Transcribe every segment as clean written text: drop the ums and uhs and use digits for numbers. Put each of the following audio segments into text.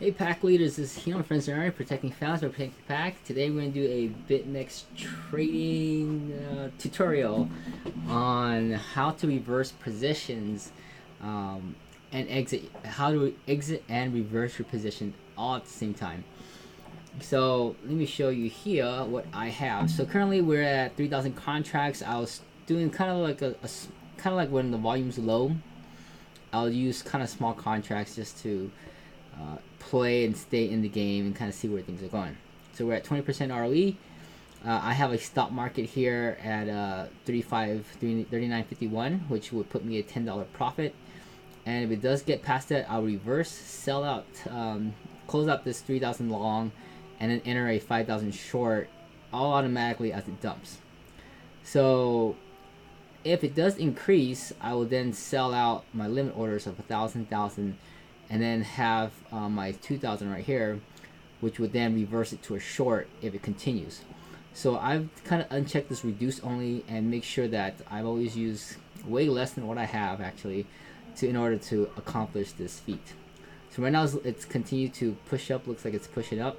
Hey pack leaders, this is Healing Friends and Army, protecting families by protecting the pack. Today we're going to do a Bitmex trading tutorial on how to reverse positions and exit, how to exit and reverse your position all at the same time. So let me show you here what I have. So currently we're at 3,000 contracts. I was doing kind of like kind of like when the volume's low, I'll use kind of small contracts just to play and stay in the game and kind of see where things are going. So we're at 20% ROE. I have a stop market here at 39.51, which would put me a $10 profit. And if it does get past that, I'll reverse, sell out, close out this 3,000 long, and then enter a 5,000 short, all automatically as it dumps. So if it does increase, I will then sell out my limit orders of 1,000, and then have my 2,000 right here, which would then reverse it to a short if it continues. So I've kind of unchecked this reduce only and make sure that I've always used way less than what I have actually in order to accomplish this feat. So right now it's continued to push up, looks like it's pushing up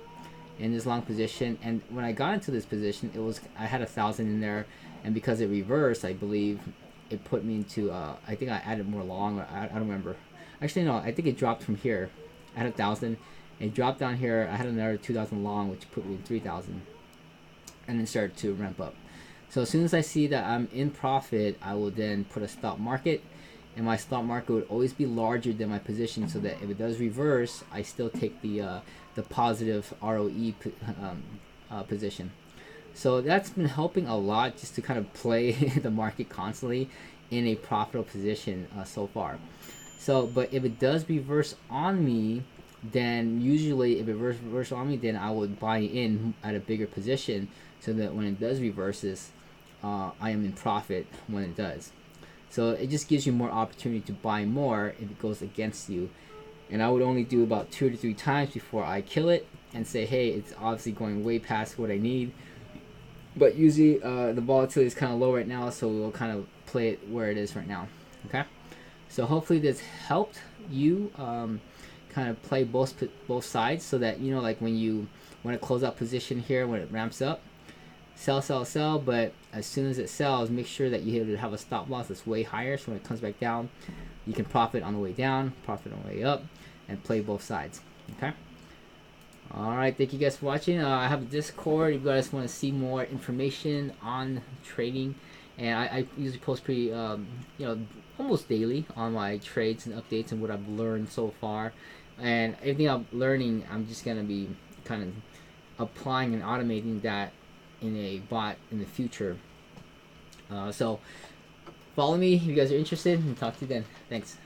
in this long position. And when I got into this position, I had 1,000 in there, and because it reversed, I believe it put me into I think I added more long, or I don't remember. Actually, no, I think it dropped from here. I had 1,000. It dropped down here. I had another 2,000 long, which put me in 3,000. And then started to ramp up. So as soon as I see that I'm in profit, I will then put a stop market. And my stop market would always be larger than my position, so that if it does reverse, I still take the positive ROE position. So that's been helping a lot, just to kind of play the market constantly in a profitable position so far. So, but if it does reverse on me, then usually if it reverses on me, then I would buy in at a bigger position, so that when it does reverses, I am in profit when it does. So it just gives you more opportunity to buy more if it goes against you. And I would only do about 2 to 3 times before I kill it and say, hey, it's obviously going way past what I need. But usually the volatility is kind of low right now, so we'll kind of play it where it is right now. Okay. So hopefully this helped you kind of play both sides, so that, you know, like when you want to close out position here, when it ramps up, sell, but as soon as it sells, make sure that you have a stop loss that's way higher, so when it comes back down, you can profit on the way down, profit on the way up, and play both sides. Okay. Alright, thank you guys for watching. I have a Discord if you guys want to see more information on trading, and I usually post pretty almost daily on my trades and updates and what I've learned so far. And everything I'm learning, I'm just going to be kind of applying and automating that in a bot in the future. So follow me if you guys are interested, and talk to you then. Thanks.